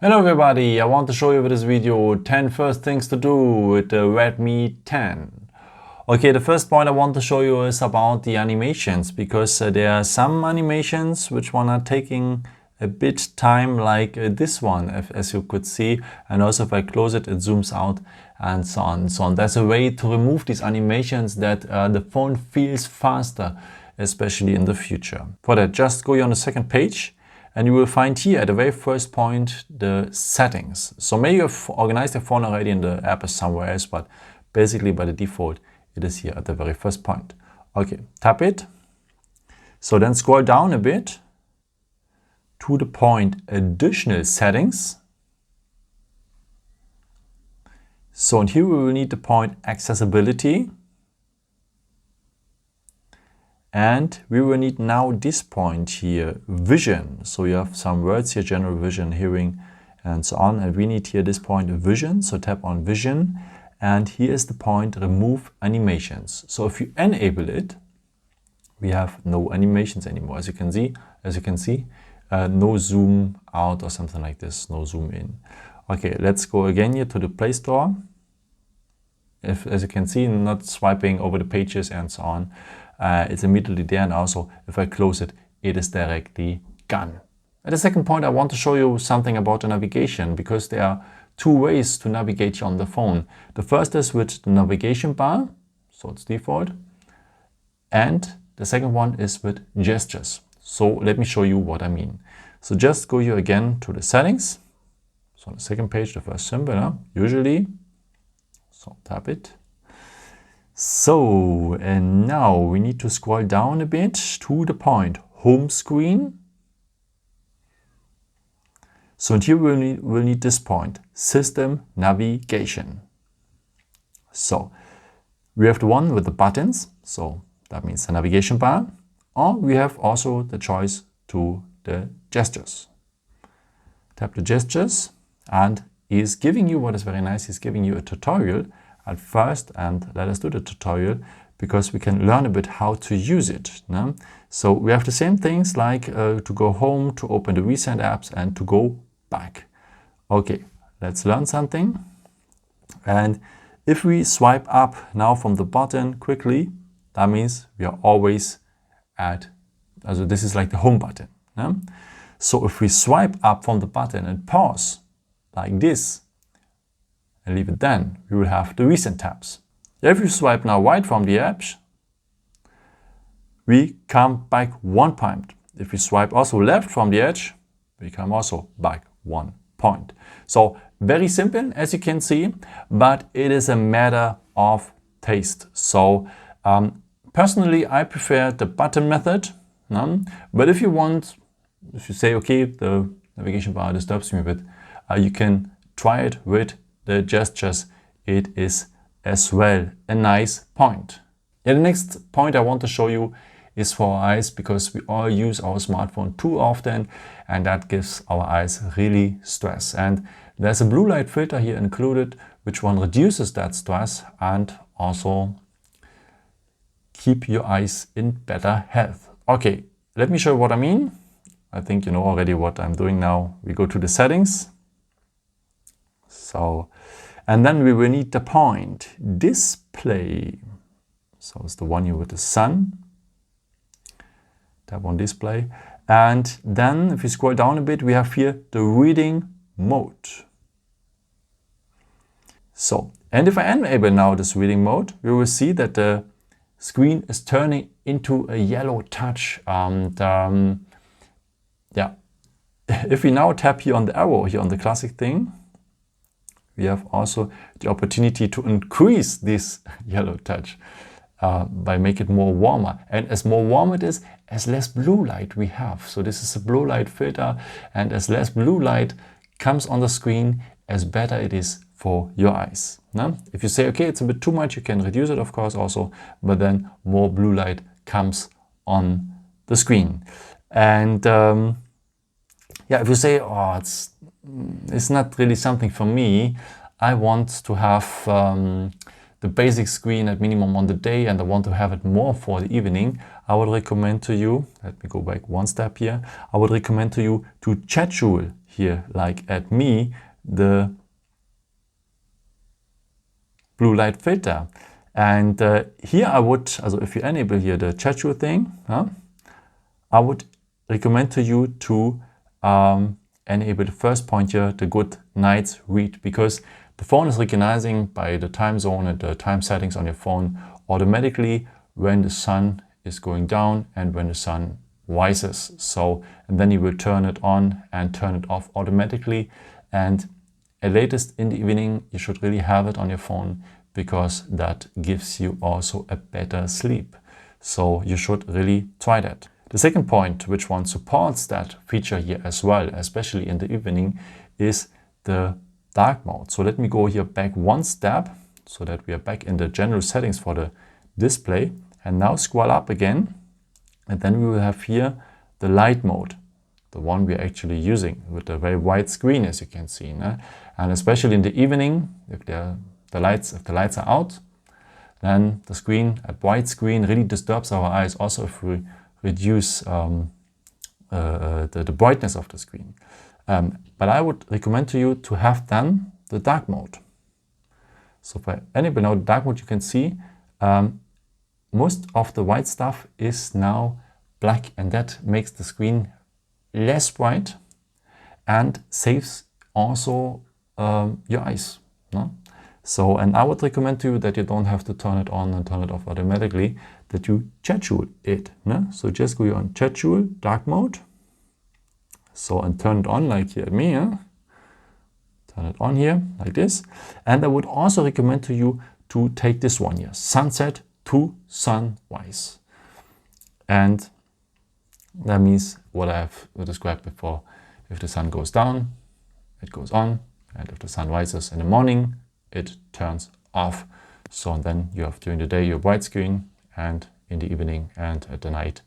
Hello everybody, I want to show you with this video 10 first things to do with the Redmi 10. Okay, the first point I want to show you is about the animations, because there are some animations which are taking a bit time, like this one, as you could see, and also if I close it, it zooms out and so on and so on. There's a way to remove these animations that the phone feels faster, especially in the future. For that, just go here on the second page. And you will find here at the very first point the settings. So maybe you've organized your phone already and the app is somewhere else, but basically by the default it is here at the very first point. Okay, tap it. So then scroll down a bit to the point additional settings. So and here we will need the point accessibility. And we will need now this point here, vision. So you have some words here, general vision, hearing, and so on. And we need here this point, vision. So tap on vision. And here is the point, remove animations. So if you enable it, we have no animations anymore. As you can see, no zoom out or something like this, no zoom in. Okay, let's go again here to the Play Store. As you can see, not swiping over the pages and so on. It's immediately there, and also if I close it, it is directly gone. At the second point, I want to show you something about the navigation, because there are two ways to navigate on the phone. The first is with the navigation bar, so it's default, and the second one is with gestures. So let me show you what I mean. So just go here again to the settings. So on the second page, the first symbol, usually. So tap it. So, and now we need to scroll down a bit to the point home screen. So here we'll need this point, system navigation. So we have the one with the buttons, so that means the navigation bar, or we have also the choice to the gestures. Tap the gestures, and he's giving you, what is very nice, he's giving you a tutorial at first, and let us do the tutorial because we can learn a bit how to use it. No? So we have the same things like to go home, to open the recent apps, and to go back. Okay, let's learn something. And if we swipe up now from the button quickly, that means we are always at, also this is like the home button. No? So if we swipe up from the button and pause like this, and leave it, then we will have the recent tabs. If you swipe now right from the apps, we come back 1 point. If we swipe also left from the edge, we come also back 1 point. So very simple, as you can see, but it is a matter of taste. So personally, I prefer the button method. But if you say, okay, the navigation bar disturbs me a bit, you can try it with the gestures. It is as well a nice point. Yeah, the next point I want to show you is for our eyes, because we all use our smartphone too often, and that gives our eyes really stress. And there's a blue light filter here included, which one reduces that stress and also keep your eyes in better health. Okay, let me show you what I mean. I think you know already what I'm doing now. We go to the settings. So, and then we will need the point display. So it's the one here with the sun. Tap on display. And then if you scroll down a bit, we have here the reading mode. So, and if I enable now this reading mode, we will see that the screen is turning into a yellow touch. And yeah, if we now tap here on the arrow here on the classic thing, we have also the opportunity to increase this yellow touch by making it more warmer. And as more warm it is, as less blue light we have. So this is a blue light filter, and as less blue light comes on the screen, as better it is for your eyes. No? If you say, okay, it's a bit too much, you can reduce it, of course, also, but then more blue light comes on the screen. And yeah, if you say, oh, it's not really something for me, I want to have the basic screen at minimum on the day, and I want to have it more for the evening, I would recommend to you, let me go back one step here, I would recommend to you to schedule here, like at me, the blue light filter. And here I would, also if you enable here the schedule thing, I would recommend to you to enable the first point here, the good night read, because the phone is recognizing by the time zone and the time settings on your phone automatically when the sun is going down and when the sun rises. So, and then you will turn it on and turn it off automatically. And at latest in the evening, you should really have it on your phone, because that gives you also a better sleep. So you should really try that. The second point, which one supports that feature here as well, especially in the evening, is the dark mode. So let me go here back one step so that we are back in the general settings for the display, and now scroll up again, and then we will have here the light mode, the one we are actually using with the very wide screen, as you can see. And especially in the evening, if the lights are out, then the screen, a bright screen, really disturbs our eyes. Also, if we reduce the brightness of the screen. But I would recommend to you to have then the dark mode. So if I enable now the dark mode, you can see most of the white stuff is now black, and that makes the screen less bright and saves also your eyes. No? So, and I would recommend to you that you don't have to turn it on and turn it off automatically, that you schedule it. No? So just go on schedule, dark mode. So, and turn it on like here at me. Turn it on here like this. And I would also recommend to you to take this one here, sunset to sunrise. And that means what I have described before. If the sun goes down, it goes on. And if the sun rises in the morning, it turns off. So then you have during the day your white screen, and in the evening and at the night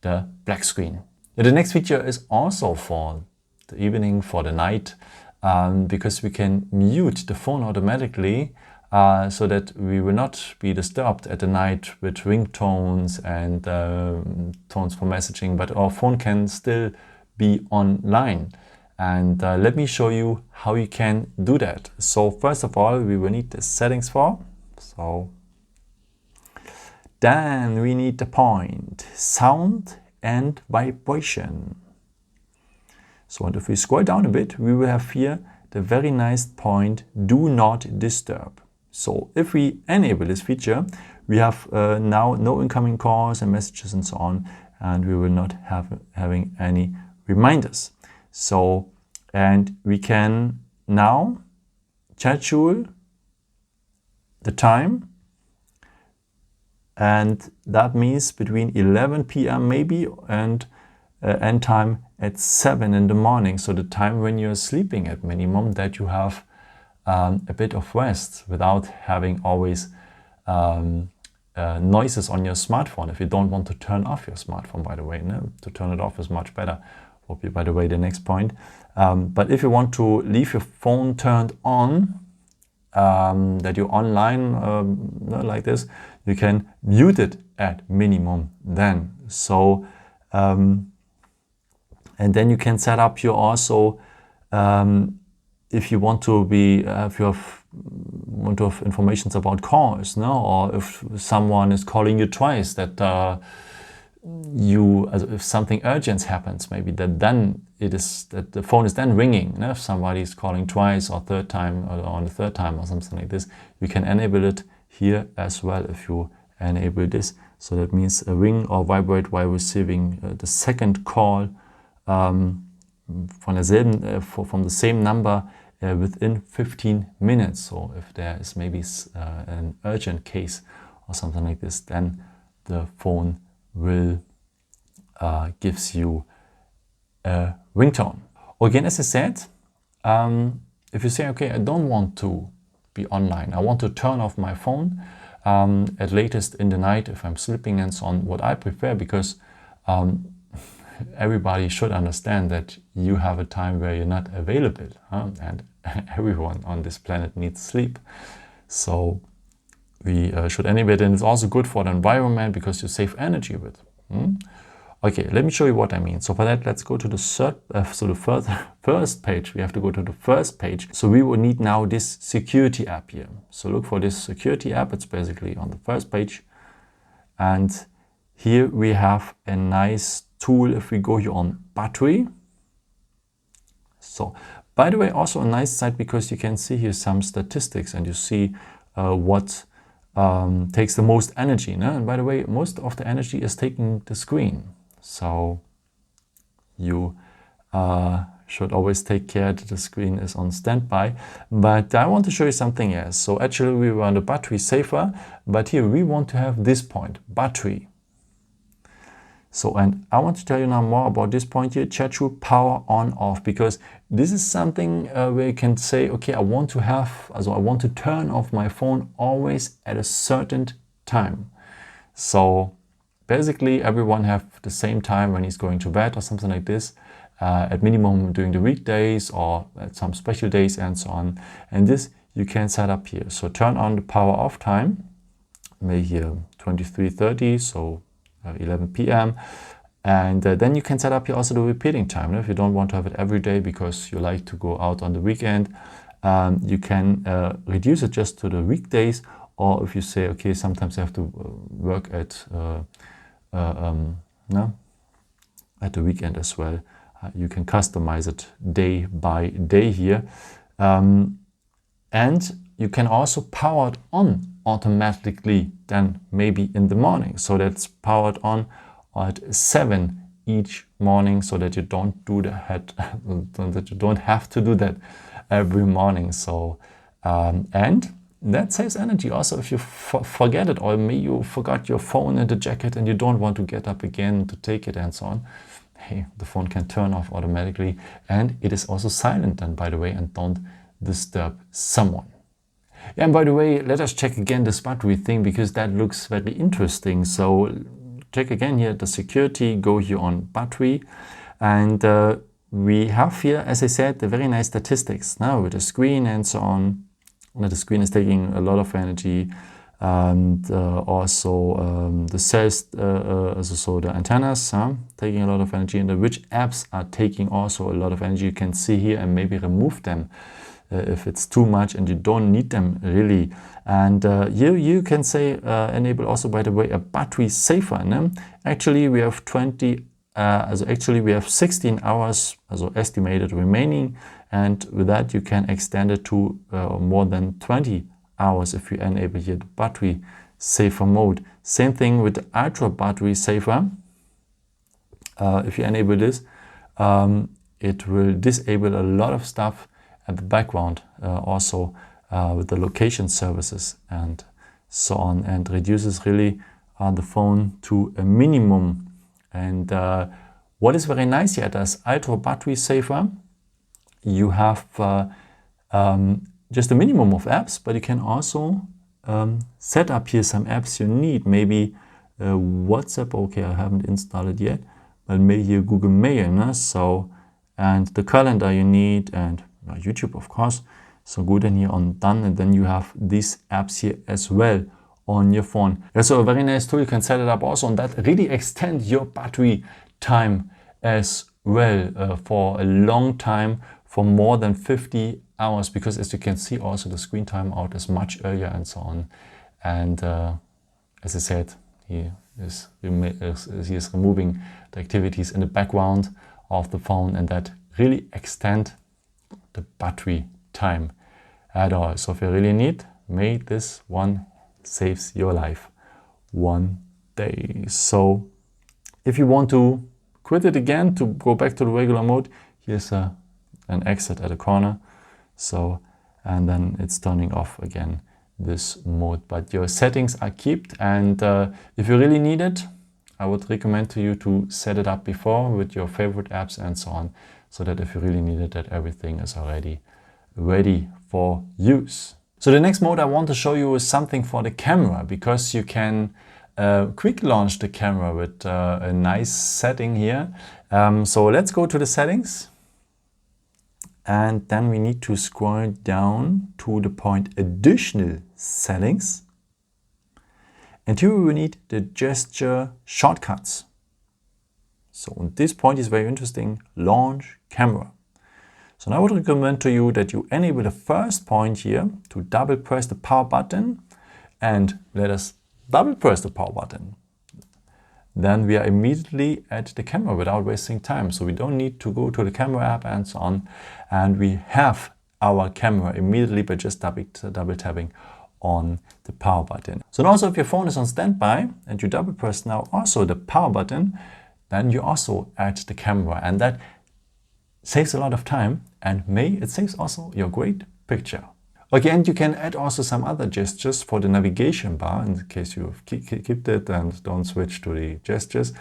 the black screen. The next feature is also for the evening, for the night, because we can mute the phone automatically so that we will not be disturbed at the night with ringtones and tones for messaging, but our phone can still be online. And let me show you how you can do that. So first of all, we will need the settings for. So then we need the point, sound and vibration. So, and if we scroll down a bit, we will have here the very nice point, do not disturb. So if we enable this feature, we have now no incoming calls and messages and so on, and we will not have having any reminders. So, and we can now schedule the time, and that means between 11 p.m. maybe and end time at 7 in the morning. So the time when you're sleeping at minimum, that you have a bit of rest without having always noises on your smartphone. If you don't want to turn off your smartphone, by the way, no? To turn it off is much better. Will be, by the way, the next point. But if you want to leave your phone turned on, that you're online like this, you can mute it at minimum then. So, and then you can set up your also, if you want to be, if you want to have information about calls, no, or if someone is calling you twice, that if something urgent happens, maybe that then that the phone is then ringing. If somebody is calling twice or third time or on the third time or something like this, you can enable it here as well if you enable this. So that means a ring or vibrate while receiving the second call from the same number within 15 minutes. So if there is maybe an urgent case or something like this, then the phone will gives you a ringtone. Again, as I said, if you say, okay, I don't want to be online, I want to turn off my phone at latest in the night if I'm sleeping and so on, what I prefer, because everybody should understand that you have a time where you're not available, and everyone on this planet needs sleep. So we should enable it, and it's also good for the environment because you save energy with. Okay, let me show you what I mean. So for that, let's go to the first page. We have to go to the first page. So we will need now this security app here. So look for this security app. It's basically on the first page. And here we have a nice tool if we go here on battery. So by the way, also a nice site because you can see here some statistics and you see what takes the most energy. No? And by the way, most of the energy is taking the screen. So you should always take care that the screen is on standby. But I want to show you something else. So actually we were on the battery safer, but here we want to have this point, battery. So, and I want to tell you now more about this point here, chat through power on off, because this is something where you can say, okay, I want to turn off my phone always at a certain time. So basically everyone have the same time when he's going to bed or something like this, at minimum during the weekdays or at some special days and so on. And this you can set up here. So turn on the power off time, maybe here 23:30, so 11 p.m. And then you can set up here also the repeating time. If you don't want to have it every day because you like to go out on the weekend, you can reduce it just to the weekdays. Or if you say, okay, sometimes you have to work at the weekend as well, you can customize it day by day here. And you can also power it on automatically then maybe in the morning. So that's powered on at 7 each morning so that you don't do that, that you don't have to do that every morning. So, and that saves energy also if you forget it, or maybe you forgot your phone in the jacket and you don't want to get up again to take it and so on. Hey, the phone can turn off automatically, and it is also silent then, by the way, and don't disturb someone. Yeah, and by the way, let us check again this battery thing because that looks very interesting. So check again here the security, go here on battery, and we have here, as I said, the very nice statistics now with the screen and so on. The screen is taking a lot of energy, and also the cells, so the antennas taking a lot of energy, and which apps are taking also a lot of energy. You can see here and maybe remove them if it's too much and you don't need them really. And here you can say enable also, by the way, a battery saver. No? Actually we have 16 hours estimated remaining, and with that you can extend it to more than 20 hours if you enable here the battery saver mode. Same thing with the ultra battery saver. If you enable this, it will disable a lot of stuff at the background, also with the location services and so on, and reduces really the phone to a minimum. And what is very nice here, as ultra battery saver, you have just a minimum of apps, but you can also set up here some apps you need. Maybe WhatsApp, okay, I haven't installed it yet, but maybe here Google Mail, so, and the calendar you need, and YouTube, of course. So go then here on done, and then you have these apps here as well on your phone. That's a very nice tool. You can set it up also, and that really extend your battery time as well for a long time, for more than 50 hours, because as you can see also the screen time out is much earlier and so on. And as I said, he is removing the activities in the background of the phone, and that really extend the battery time at all. So if you really need, maybe this one saves your life one day. So if you want to quit it again to go back to the regular mode, here's an exit at the corner. So, and then it's turning off again this mode, but your settings are kept. And if you really need it, I would recommend to you to set it up before with your favorite apps and so on, so that if you really need it, that everything is already ready for use. So the next mode I want to show you is something for the camera, because you can quick launch the camera with a nice setting here. So let's go to the settings, and then we need to scroll down to the point additional settings, and here we need the gesture shortcuts. So and this point is very interesting, launch camera. So now I would recommend to you that you enable the first point here to double press the power button, and let us double press the power button. Then we are immediately at the camera without wasting time. So we don't need to go to the camera app and so on. And we have our camera immediately by just double tapping on the power button. So also if your phone is on standby and you double press now also the power button, then you also add the camera, and that saves a lot of time, and it saves also your great picture. Okay, and you can add also some other gestures for the navigation bar in case you keep it and don't switch to the gestures.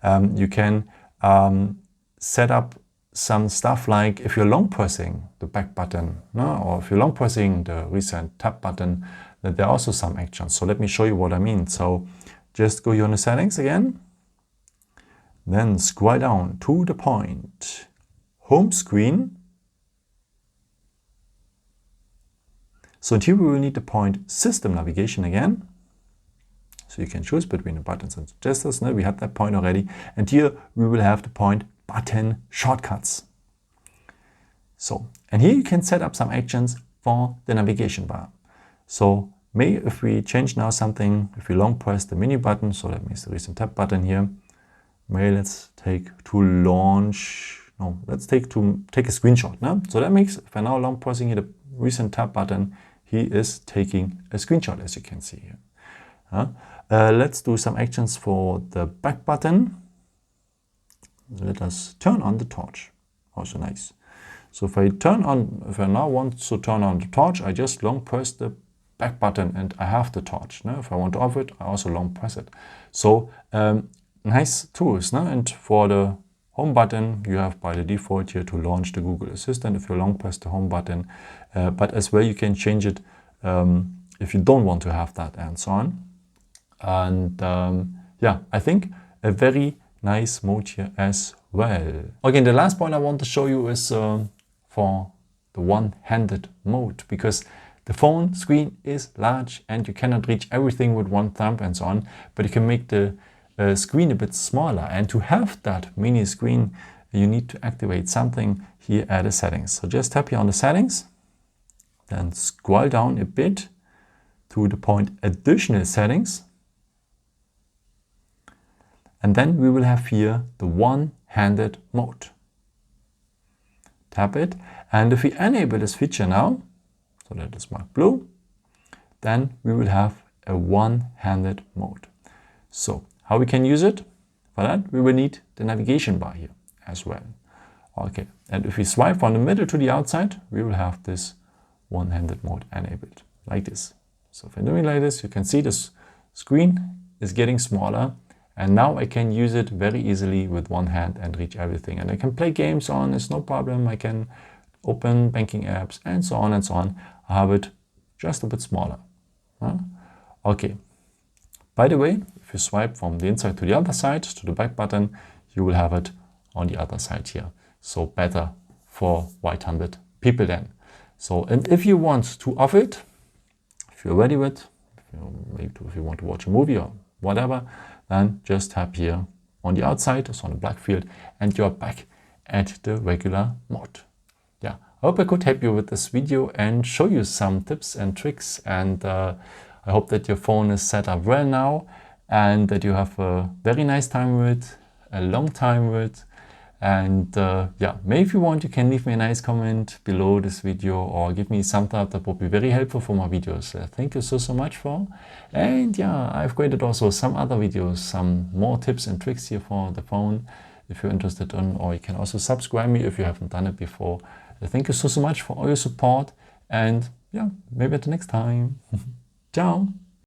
You can set up some stuff like if you're long pressing the back button, no? Or if you're long pressing the recent tab button, then there are also some actions. So let me show you what I mean. So just go here on the settings again, then scroll down to the point, home screen. So here we will need the point system navigation again. So you can choose between the buttons and gestures. No, we had that point already. And here we will have the point button shortcuts. So, and here you can set up some actions for the navigation bar. So if we change now something, if we long press the menu button, so that means the recent tab button here, let's take to launch, no, let's take a screenshot. No? So that makes, if I now long pressing here the recent tab button, he is taking a screenshot, as you can see here. Let's do some actions for the back button. Let us turn on the torch. Also nice. So if I now want to turn on the torch, I just long press the back button and I have the torch. No? If I want to off it, I also long press it. So nice tools. No? And for the home button, you have by the default here to launch the Google Assistant if you long press the home button. But as well, you can change it if you don't want to have that and so on. And yeah, I think a very nice mode here as well. Okay, the last point I want to show you is for the one-handed mode, because the phone screen is large and you cannot reach everything with one thumb and so on, but you can make the screen a bit smaller. And to have that mini screen, you need to activate something here at the settings. So just tap here on the settings, then scroll down a bit to the point additional settings. And then we will have here the one-handed mode. Tap it, and if we enable this feature now, so that is marked blue, then we will have a one-handed mode. So how we can use it? For that, we will need the navigation bar here as well. Okay, and if we swipe from the middle to the outside, we will have this one-handed mode enabled, like this. So if I'm doing like this, you can see this screen is getting smaller, and now I can use it very easily with one hand and reach everything. And I can play games on, it's no problem. I can open banking apps and so on and so on. I have it just a bit smaller. Okay. By the way, if you swipe from the inside to the other side, to the back button, you will have it on the other side here. So better for right-handed people then. So, and if you want to off it, if you're ready with, if you want to watch a movie or whatever, then just tap here on the outside, so on the black field, and you're back at the regular mode. Yeah, I hope I could help you with this video and show you some tips and tricks, and I hope that your phone is set up well now and that you have a very nice time with it, a long time with it. And yeah, maybe if you want, you can leave me a nice comment below this video or give me some thumbs up. That would be very helpful for my videos. Thank you so much for. And yeah, I've created also some other videos, some more tips and tricks here for the phone if you're interested in, or you can also subscribe me if you haven't done it before. Thank you so much for all your support, and yeah, maybe at the next time. Ciao.